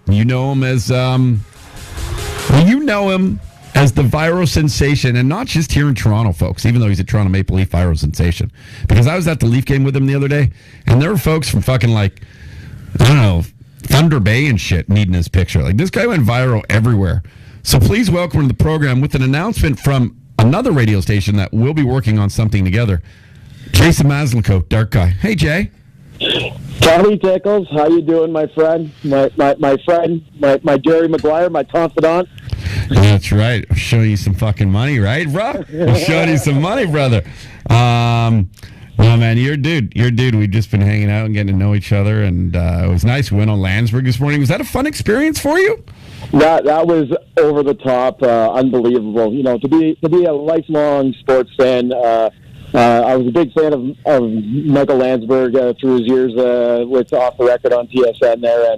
You know him as the viral sensation, and not just here in Toronto, folks, even though he's a Toronto Maple Leaf viral sensation. Because I was at the Leaf game with him the other day, and there were folks from fucking, like, I don't know, Thunder Bay and shit needing his picture. Like, this guy went viral everywhere. So please welcome to the program with an announcement from another radio station that will be working on something together. Jason Maslenko, Dark Guy. Hey, Jay. Tommy Tickles, how you doing, my friend? My friend, my Jerry Maguire, my confidant. That's right. I'm showing you some fucking money, right, bro? I'm showing you some money, brother. No, man, you're a dude. We've just been hanging out and getting to know each other, and it was nice. We went on Landsberg this morning. Was that a fun experience for you? That was over the top, unbelievable. You know, to be a lifelong sports fan. I was a big fan of Michael Landsberg through his years with Off the Record on TSN there,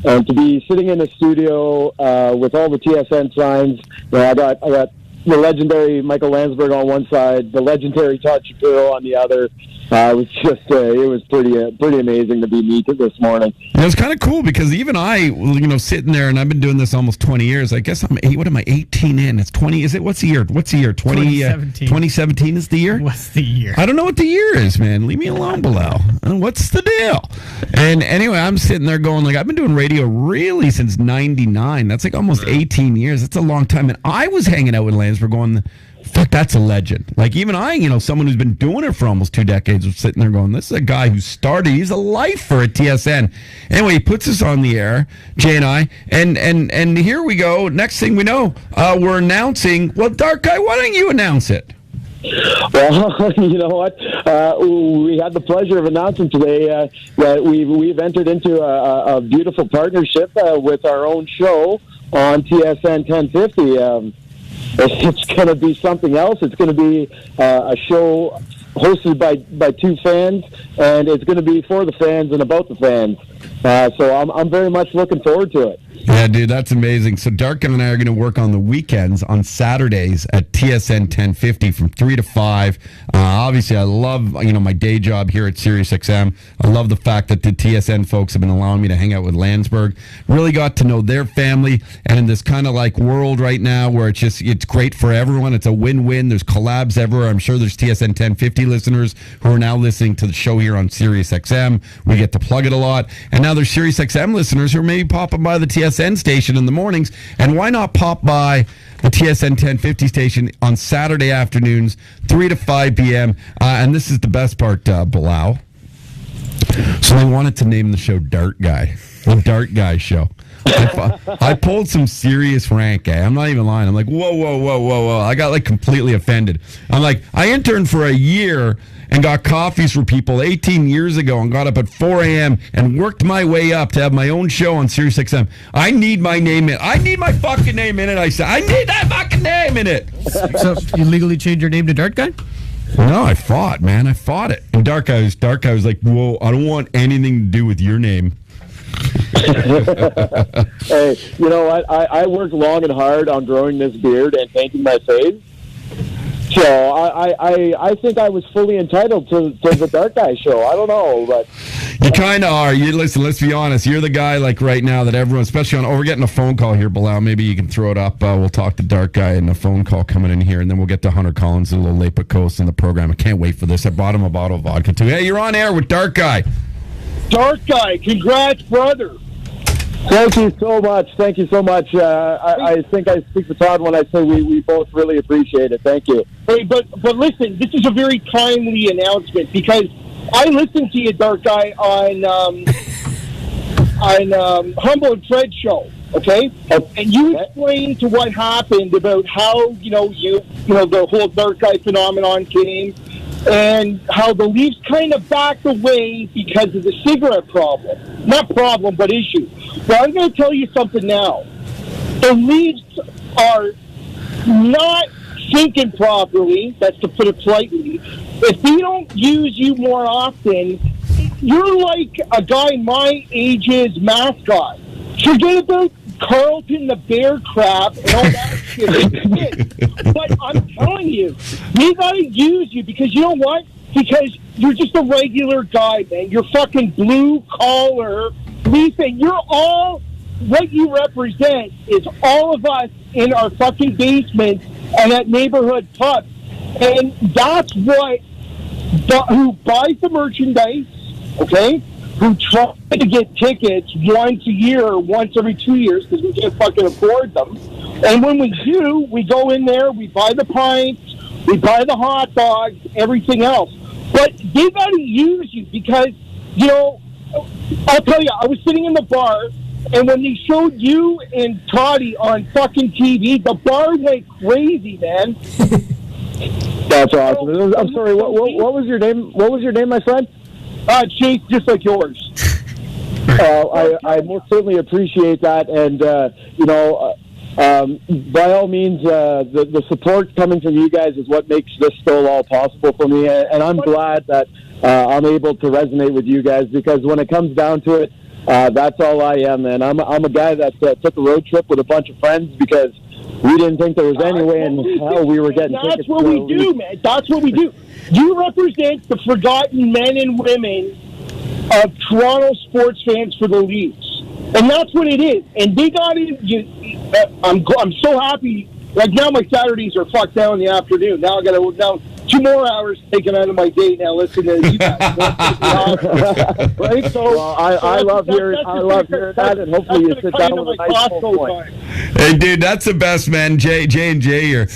and to be sitting in the studio with all the TSN signs. You know, I got the legendary Michael Landsberg on one side, the legendary Todd Shapiro on the other. It was pretty amazing to be me this morning. It was kind of cool because even I, you know, sitting there, and I've been doing this almost 20 years. I guess what am I, 18 in? It's 20. Is it? What's the year? 2017. 2017 is the year? What's the year? I don't know what the year is, man. Leave me alone, Bilal. What's the deal? And anyway, I'm sitting there going, like, I've been doing radio really since 99. That's like almost 18 years. That's a long time. And I was hanging out with Landsberg going, fuck, that's a legend. Like, even I, you know, someone who's been doing it for almost 2 decades was sitting there going, this is a guy who started, he's a lifer at TSN. Anyway, he puts us on the air, Jay and I, and here we go. Next thing we know, we're announcing, well, Dark Guy, why don't you announce it? Well, you know what? We had the pleasure of announcing today that we've entered into a beautiful partnership with our own show on TSN 1050. It's going to be something else. It's going to be a show hosted by two fans, and it's going to be for the fans and about the fans. So I'm very much looking forward to it. Yeah, dude, that's amazing. So Dark and I are going to work on the weekends on Saturdays at TSN 1050 from 3 to 5. Obviously, I love, you know, my day job here at SiriusXM. I love the fact that the TSN folks have been allowing me to hang out with Landsberg. Really got to know their family, and in this kind of like world right now where it's great for everyone. It's a win-win. There's collabs everywhere. I'm sure there's TSN 1050 listeners who are now listening to the show here on SiriusXM. We get to plug it a lot. And now there's SiriusXM listeners who are maybe popping by the TSN station in the mornings, and why not pop by the TSN 1050 station on Saturday afternoons, 3 to 5 p.m. And this is the best part, Bilal. So they wanted to name the show Dark Guy, the Dark Guy Show. I pulled some serious rank, eh? I'm not even lying. I'm like, whoa. I got like completely offended. I'm like, I interned for a year and got coffees for people 18 years ago and got up at 4 a.m. and worked my way up to have my own show on SiriusXM. I need my name in it. I need my fucking name in it, I said. I need that fucking name in it. So you legally changed your name to Dark Guy? No, I fought, man. I fought it. And Dark Guy was like, whoa, I don't want anything to do with your name. Hey, you know what? I worked long and hard on growing this beard and painting my face. So I think I was fully entitled to the Dark Guy Show. I don't know, but you kind of are. You listen. Let's be honest. You're the guy like right now that everyone, especially on. Oh, we're getting a phone call here, Bilal. Maybe you can throw it up. We'll talk to Dark Guy and a phone call coming in here, and then we'll get to Hunter Collins a little late but coast in the program. I can't wait for this. I bought him a bottle of vodka too. Hey, you're on air with Dark Guy. Dark Guy, congrats, brother. Thank you so much. I think I speak for Todd when I say we both really appreciate it. Thank you. Hey, but listen, this is a very timely announcement because I listened to you, Dark Guy, on Humble and Fred show. Okay, and you explained to what happened about how the whole Dark Guy phenomenon came, and how the Leafs kind of backed away because of the cigarette problem. Not problem, but issue. Well, I'm going to tell you something now. The Leafs are not thinking properly, that's to put it politely. If they don't use you more often, you're like a guy my age's mascot. Forget about Carlton the Bear crap and all that shit. But I'm telling you, we got to use you because you know what? Because you're just a regular guy, man. You're fucking blue collar. Lisa, you're all what you represent is all of us in our fucking basements and at neighborhood pubs. And that's what, who buys the merchandise, okay? Who try to get tickets once a year or once every 2 years because we can't fucking afford them. And when we do, we go in there, we buy the pints, we buy the hot dogs, everything else. But they got to use you because, you know, I'll tell you, I was sitting in the bar, and when they showed you and Toddy on fucking TV, the bar went crazy, man. That's awesome. I'm sorry. What was your name? What was your name, my friend? Chase, just like yours. I most certainly appreciate that, and you know, by all means, the support coming from you guys is what makes this still all possible for me, and I'm glad that I'm able to resonate with you guys, because when it comes down to it, that's all I am, and I'm a guy that took a road trip with a bunch of friends because we didn't think there was any way in hell we were getting tickets. That's what we do, man. That's what we do. You represent the forgotten men and women of Toronto sports fans for the Leafs, and that's what it is. And they got it. I'm so happy. Like now, my Saturdays are fucked down in the afternoon. Now I got to work down 2 more hours taken out of my day now. Listen to you guys. Right? So, well, I love hearing that, and hopefully you sit down with a nice full point. Hey, dude, that's the best, man. J and J here.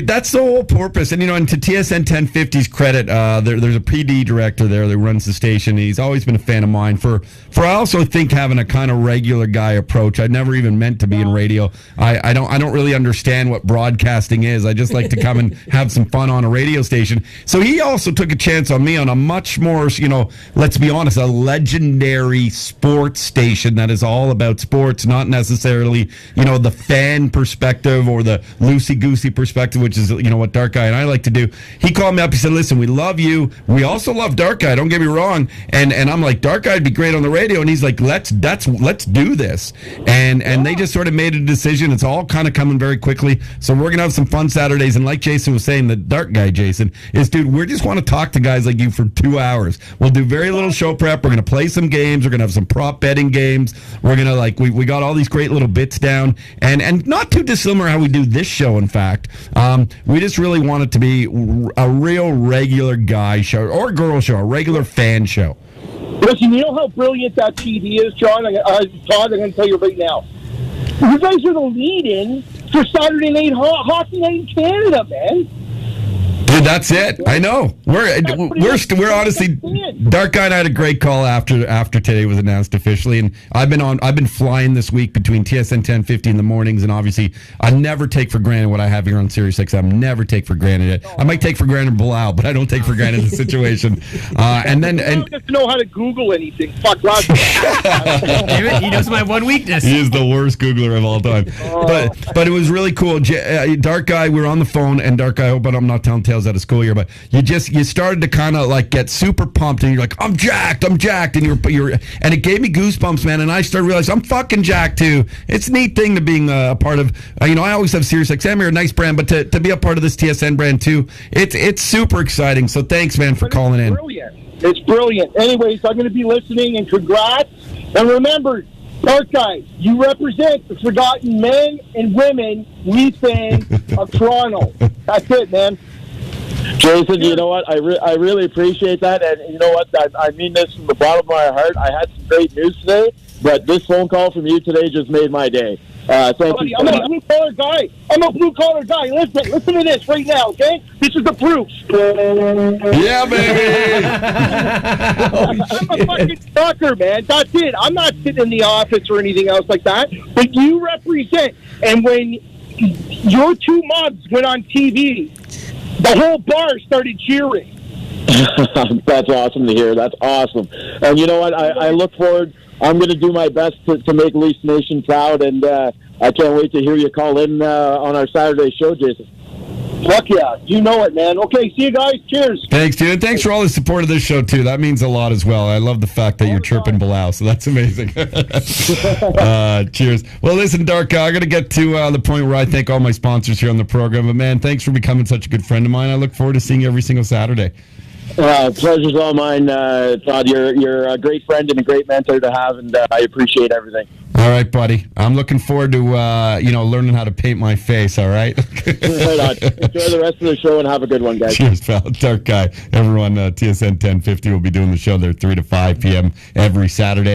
That's the whole purpose. And, you know, and to TSN 1050's credit, there's a PD director there that runs the station. He's always been a fan of mine. For I also think having a kind of regular guy approach. I never even meant to be in radio. I don't really understand what broadcasting is. I just like to come and have some fun on a radio station. So he also took a chance on me on a much more, you know, let's be honest, a legendary sports station that is all about sports, not necessarily, you know, the fan perspective or the loosey-goosey perspective, which is, you know, what Dark Guy and I like to do. He called me up. He said, listen, we love you. We also love Dark Guy. Don't get me wrong. And I'm like, Dark Guy would be great on the radio. And he's like, let's do this. And they just sort of made a decision. It's all kind of coming very quickly. So we're going to have some fun Saturdays. And like Jason was saying, the Dark Guy, Jason, is, dude, we just want to talk to guys like you for 2 hours. We'll do very little show prep. We're going to play some games. We're going to have some prop betting games. We're going to, like, we got all these great little bits down. And not too dissimilar how we do this show, in fact. We just really want it to be a real regular guy show or girl show, a regular fan show. Listen, you know how brilliant that TV is, John? Todd, I'm going to tell you right now. You guys are the lead-in for Saturday Night Hockey Night in Canada, man. Dude, that's it. I know. We're honestly, Dark Guy and I had a great call after today was announced officially, and I've been flying this week between TSN 1050 in the mornings, and obviously I never take for granted what I have here on SiriusXM. Never take for granted it. I might take for granted Bilal, but I don't take for granted the situation. And I don't get to know how to Google anything. Fuck, last Damn it, he knows my one weakness. He is the worst Googler of all time. But it was really cool. Dark Guy, we were on the phone, and Dark Guy, I hope I'm not telling tales out of school here, but you started to kind of like get super pumped, and you're like, I'm jacked, and you're and it gave me goosebumps, man. And I started realizing I'm fucking jacked too. It's a neat thing to being a part of. You know, I always have SiriusXM here, a nice brand, but to be a part of this TSN brand too, it's super exciting. So thanks, man, for calling in. It's brilliant. Anyways, I'm going to be listening, and congrats. And remember, Dark Guy, you represent the forgotten men and women, Leaf fans of Toronto. That's it, man. Jason, you know what? I really appreciate that, and you know what? I mean this from the bottom of my heart. I had some great news today, but this phone call from you today just made my day. Thank you. I'm a blue-collar guy. Listen to this right now, okay? This is the proof. Yeah, baby. I'm a fucking sucker, man. That's it. I'm not sitting in the office or anything else like that, but you represent. And when your two mugs went on TV, the whole bar started cheering. That's awesome to hear. That's awesome. And you know what? I look forward. I'm going to do my best to make Leafs Nation proud, and I can't wait to hear you call in on our Saturday show, Jason. Fuck yeah. You know it, man. Okay, see you guys. Cheers. Thanks, dude. And thanks for all the support of this show, too. That means a lot as well. I love the fact that you're chirping Bilal, so that's amazing. Cheers. Well, listen, Dark Guy, I got to get to the point where I thank all my sponsors here on the program. But, man, thanks for becoming such a good friend of mine. I look forward to seeing you every single Saturday. Pleasure's all mine, Todd. You're a great friend and a great mentor to have, and I appreciate everything. All right, buddy. I'm looking forward to learning how to paint my face. All right. Right on. Enjoy the rest of the show and have a good one, guys. Cheers, pal. Dark Guy. Everyone, TSN 1050 will be doing the show there 3 to 5 p.m. every Saturday.